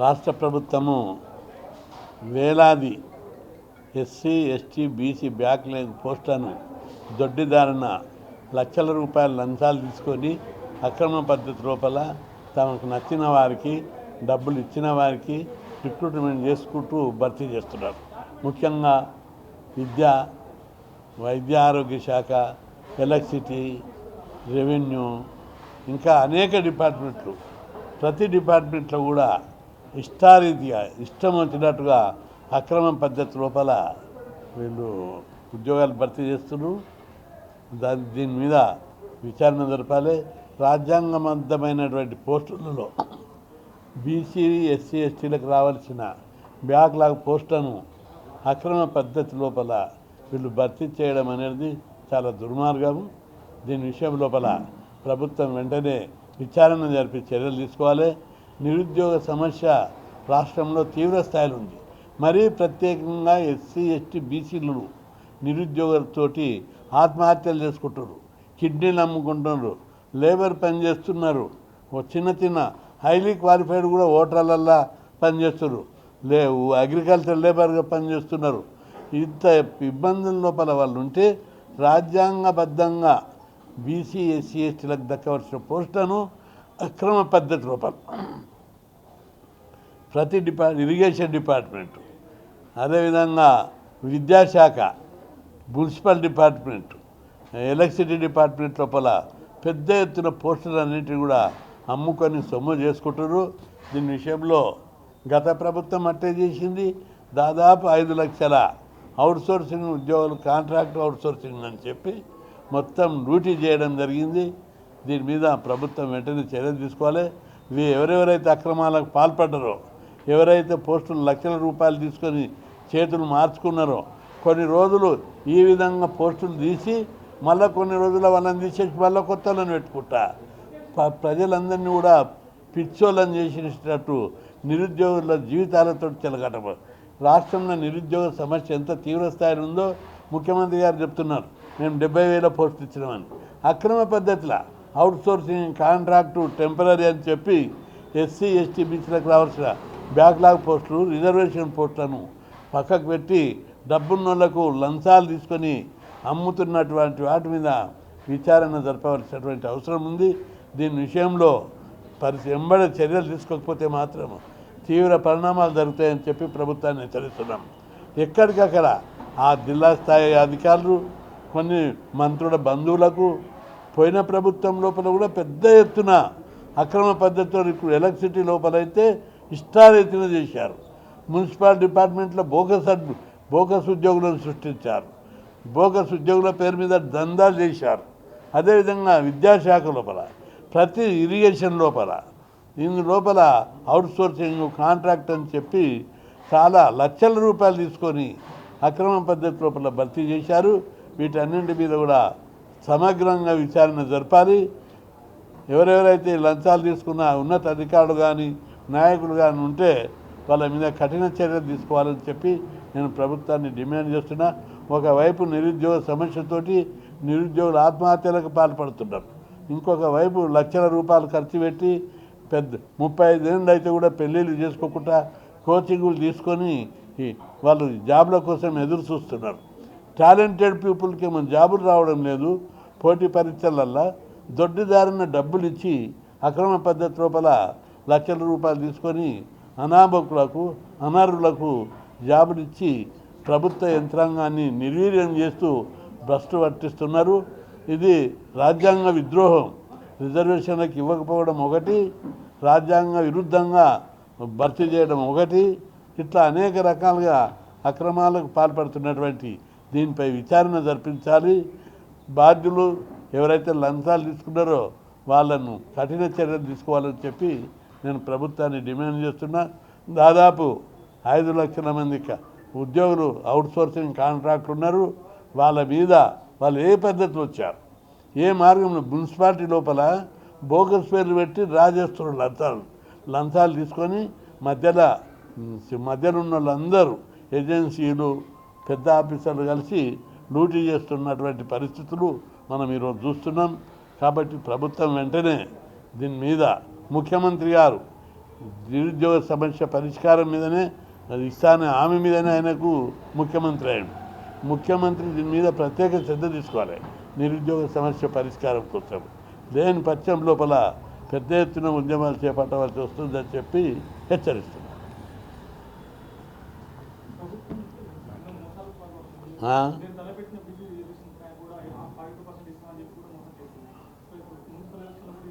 రాష్ట్ర ప్రభుత్వము వేలాది ఎస్సీ ఎస్టీ బీసీ బ్యాక్లైన్ పోస్టులను దొడ్డిదారిన లక్షల రూపాయల లంచాలు తీసుకొని అక్రమ పద్ధతి లోపల తమకు నచ్చిన వారికి డబ్బులు ఇచ్చిన వారికి రిక్రూట్మెంట్ చేసుకుంటూ భర్తీ చేస్తున్నారు. ముఖ్యంగా వైద్య ఆరోగ్య శాఖ, ఎలక్ట్రిసిటీ, రెవెన్యూ, ఇంకా అనేక డిపార్ట్మెంట్లు. ప్రతి డిపార్ట్మెంట్లో కూడా ఇష్టారీతిగా ఇష్టం వచ్చినట్టుగా అక్రమ పద్ధతి లోపల వీళ్ళు ఉద్యోగాలు భర్తీ చేస్తున్నారు. దీని మీద విచారణ జరపాలి. రాజ్యాంగబద్ధమైనటువంటి పోస్టులలో బీసీ ఎస్సీ ఎస్టీలకు రావాల్సిన బ్యాక్లాగ్ పోస్టులను అక్రమ పద్ధతి లోపల వీళ్ళు భర్తీ చేయడం అనేది చాలా దుర్మార్గం. దీని విషయం లోపల ప్రభుత్వం వెంటనే విచారణ జరిపి చర్యలు తీసుకోవాలి. నిరుద్యోగ సమస్య రాష్ట్రంలో తీవ్ర స్థాయిలో ఉంది. మరీ ప్రత్యేకంగా ఎస్సీ ఎస్టీ బీసీలు నిరుద్యోగులతోటి ఆత్మహత్యలు చేసుకుంటున్నారు, కిడ్నీలు అమ్ముకుంటున్నారు, లేబర్ పని చేస్తున్నారు. చిన్న హైలీ క్వాలిఫైడ్ కూడా హోటళ్ళల్లో పనిచేస్తున్నారు, అగ్రికల్చర్ లేబర్గా పనిచేస్తున్నారు. ఇంత ఇబ్బందుల లోపల వాళ్ళు ఉంటే రాజ్యాంగబద్ధంగా బీసీ ఎస్సీ ఎస్టీలకు దక్కవలసిన పోస్టులను అక్రమ పద్ధతి లోపల ప్రతి ఇరిగేషన్ డిపార్ట్మెంటు, అదేవిధంగా విద్యాశాఖ, మున్సిపల్ డిపార్ట్మెంట్, ఎలక్ట్రిసిటీ డిపార్ట్మెంట్ లోపల పెద్ద ఎత్తున పోస్టులన్నింటినీ కూడా అమ్ముకొని సొమ్ము చేసుకుంటారు. దీని విషయంలో గత ప్రభుత్వం అట్టే చేసింది. దాదాపు 5 లక్షల అవుట్సోర్సింగ్ ఉద్యోగులు కాంట్రాక్ట్ అవుట్సోర్సింగ్ అని చెప్పి మొత్తం డ్యూటీ చేయడం జరిగింది. దీని మీద ప్రభుత్వం వెంటనే చర్యలు తీసుకోవాలి. ఎవరెవరైతే అక్రమాలకు పాల్పడ్డారో, ఎవరైతే పోస్టులు లక్షల రూపాయలు తీసుకొని చేతులు మార్చుకున్నారో, కొన్ని రోజులు ఈ విధంగా పోస్టులు తీసి మళ్ళీ కొన్ని రోజుల వాళ్ళని తీసేసి మళ్ళీ కొత్త వాళ్ళని పెట్టుకుంటా ప్రజలందరినీ కూడా పిచ్చోళ్ళని చేసినట్టు నిరుద్యోగుల జీవితాలతో చెలగటం. రాష్ట్రంలో నిరుద్యోగ సమస్య ఎంత తీవ్ర స్థాయిలో ఉందో ముఖ్యమంత్రి గారు చెప్తున్నారు. మేము 70,000 పోస్టులు ఇచ్చినామని. అక్రమ పద్ధతిలో అవుట్సోర్సింగ్, కాంట్రాక్టు, టెంపరీ అని చెప్పి ఎస్సీ ఎస్టీ బీసీలకు రావాల్సిన బ్యాక్లాగ్ పోస్టులు, రిజర్వేషన్ పోస్టులను పక్కకు పెట్టి డబ్బున్నోళ్లకు లంచాలు తీసుకొని అమ్ముతున్నటువంటి వాటి మీద విచారణ జరపవలసినటువంటి అవసరం ఉంది. దీని విషయంలో ఎంబడే చర్యలు తీసుకోకపోతే మాత్రం తీవ్ర పరిణామాలు జరుగుతాయని చెప్పి ప్రభుత్వాన్ని హెచ్చరిస్తున్నాం. ఎక్కడికక్కడ ఆ జిల్లా స్థాయి అధికారులు, కొన్ని మంత్రుల బంధువులకు పోయిన ప్రభుత్వం లోపల కూడా పెద్ద ఎత్తున అక్రమ పద్ధతితో ఇప్పుడు ఎలక్ట్రిసిటీ లోపలైతే ఇష్టారీతిన చేశారు. మున్సిపల్ డిపార్ట్మెంట్లో బోగస్ ఉద్యోగులను సృష్టించారు. బోగస్ ఉద్యోగుల పేరు మీద దందాలు చేశారు. అదేవిధంగా విద్యాశాఖ లోపల, ప్రతి ఇరిగేషన్ లోపల, దీని లోపల అవుట్సోర్సింగ్, కాంట్రాక్ట్ అని చెప్పి చాలా లక్షల రూపాయలు తీసుకొని అక్రమ పద్ధతి లోపల భర్తీ చేశారు. వీటన్నింటి మీద కూడా సమగ్రంగా విచారణ జరపాలి. ఎవరెవరైతే లంచాలు తీసుకున్న ఉన్నత అధికారులు కానీ నాయకులు కానీ ఉంటే వాళ్ళ మీద కఠిన చర్యలు తీసుకోవాలని చెప్పి నేను ప్రభుత్వాన్ని డిమాండ్ చేస్తున్నా. ఒకవైపు నిరుద్యోగ సమస్యతోటి నిరుద్యోగులు ఆత్మహత్యలకు పాల్పడుతున్నారు. ఇంకొక వైపు లక్షల రూపాయలు ఖర్చు పెట్టి 35 ఏళ్ళు అయితే కూడా పెళ్ళిళ్ళు చేసుకోకుండా కోచింగులు తీసుకొని వాళ్ళు జాబుల కోసం ఎదురు చూస్తున్నారు. టాలెంటెడ్ పీపుల్కి ఏమో జాబులు రావడం లేదు. పోటీ పరీక్షలల్లో దొడ్డిదారిన డబ్బులు ఇచ్చి అక్రమ పద్ధతి లోపల లక్షల రూపాయలు తీసుకొని అనామకులకు, అనర్హులకు జాబులు ఇచ్చి ప్రభుత్వ యంత్రాంగాన్ని నిర్వీర్యం చేస్తూ భ్రష్టు పట్టిస్తున్నారు. ఇది రాజ్యాంగ విద్రోహం. రిజర్వేషన్లకు ఇవ్వకపోవడం ఒకటి, రాజ్యాంగ విరుద్ధంగా భర్తీ చేయడం ఒకటి, ఇట్లా అనేక రకాలుగా అక్రమాలకు పాల్పడుతున్నటువంటి దీనిపై విచారణ జరిపించాలి. బాధ్యులు ఎవరైతే లంచాలు తీసుకున్నారో వాళ్ళను కఠిన చర్యలు తీసుకోవాలని చెప్పి నేను ప్రభుత్వాన్ని డిమాండ్ చేస్తున్నా. దాదాపు 5 లక్షల మంది ఉద్యోగులు అవుట్సోర్సింగ్ కాంట్రాక్ట్లు ఉన్నారు. వాళ్ళ మీద వాళ్ళు ఏ పద్ధతిలో వచ్చారు, ఏ మార్గంలో మున్సిపాలిటీ లోపల బోగస్ పేర్లు పెట్టి రాజేస్తున్నారు. లంచాలు తీసుకొని మధ్యలో ఉన్న వాళ్ళందరూ ఏజెన్సీలు, పెద్ద ఆఫీసర్లు కలిసి డ్యూటీ చేస్తున్నటువంటి పరిస్థితులు మనం ఈరోజు చూస్తున్నాం. కాబట్టి ప్రభుత్వం వెంటనే దీని మీద ముఖ్యమంత్రి గారు నిరుద్యోగ సమస్య పరిష్కారం మీదనే అది ఇస్తానే హామీ మీదనే ఆయనకు ముఖ్యమంత్రి అయ్యాడు. ముఖ్యమంత్రి దీని మీద ప్రత్యేక శ్రద్ధ తీసుకోవాలి నిరుద్యోగ సమస్య పరిష్కారం కోసం. లేని పక్షం లోపల పెద్ద ఎత్తున ఉద్యమాలు చేపట్టవలసి వస్తుందని చెప్పి హెచ్చరిస్తున్నారు.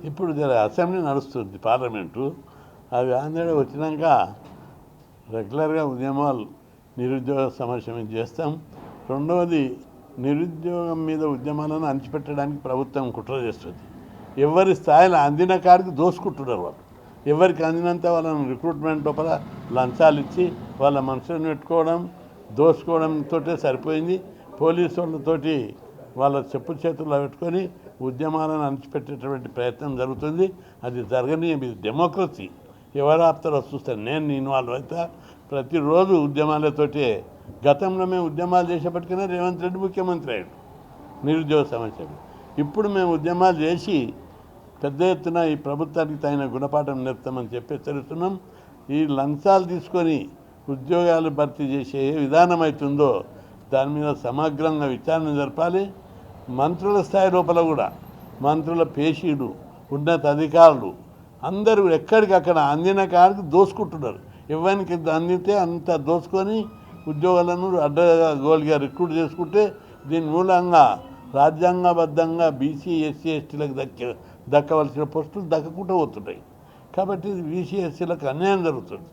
ఇప్పుడు అసెంబ్లీ నడుస్తుంది, పార్లమెంటు. అవి ఆంధ్ర వచ్చినాక రెగ్యులర్గా ఉద్యమాలు నిరుద్యోగ సమస్య మీద చేస్తాం. రెండవది, నిరుద్యోగం మీద ఉద్యమాలను అణచిపెట్టడానికి ప్రభుత్వం కుట్ర చేస్తుంది. ఎవరి స్థాయిలో అందిన కాడికి దోసుకుంటున్నారు వాళ్ళు. ఎవరికి అందినంత వాళ్ళని రిక్రూట్మెంట్ లోపల లంచాలు ఇచ్చి వాళ్ళ మనుషులను పెట్టుకోవడం, దోసుకోవడంతో సరిపోయింది. పోలీసు వాళ్ళతోటి వాళ్ళ చెప్పు చేతుల్లో పెట్టుకొని ఉద్యమాలను అణచిపెట్టేటువంటి ప్రయత్నం జరుగుతుంది. అది జరగని డెమోక్రసీ. ఎవరు ఆపుతారో చూస్తాను. నేను ఇన్వాల్వ్ అవుతా. ప్రతిరోజు ఉద్యమాలతోటి. గతంలో మేము ఉద్యమాలు చేసేపటికైనా రేవంత్ రెడ్డి ముఖ్యమంత్రి అయ్యాడు నిరుద్యోగ సమస్యలు. ఇప్పుడు మేము ఉద్యమాలు చేసి పెద్ద ఎత్తున ఈ ప్రభుత్వానికి తగిన గుణపాఠం నేర్పుతామని చెప్పి హెచ్చరిస్తున్నాం. ఈ లంచాలు తీసుకొని ఉద్యోగాలు భర్తీ చేసే ఏ విధానం అవుతుందో దాని మీద సమగ్రంగా విచారణ జరపాలి. మంత్రుల స్థాయి లోపల కూడా మంత్రుల పేషీలు, ఉన్నత అధికారులు అందరూ ఎక్కడికక్కడ అందిన కాడికి దోసుకుంటున్నారు. ఎవరికి అందితే అంత దోసుకొని ఉద్యోగాలను అడ్డగోలుగా రిక్రూట్ చేసుకుంటే దీని మూలంగా రాజ్యాంగబద్ధంగా బీసీ, ఎస్సీ, ఎస్టీలకు దక్కవలసిన పోస్టులు దక్కకుండా పోతున్నాయి. కాబట్టి బీసీ, ఎస్సీలకు అన్యాయం జరుగుతుంది.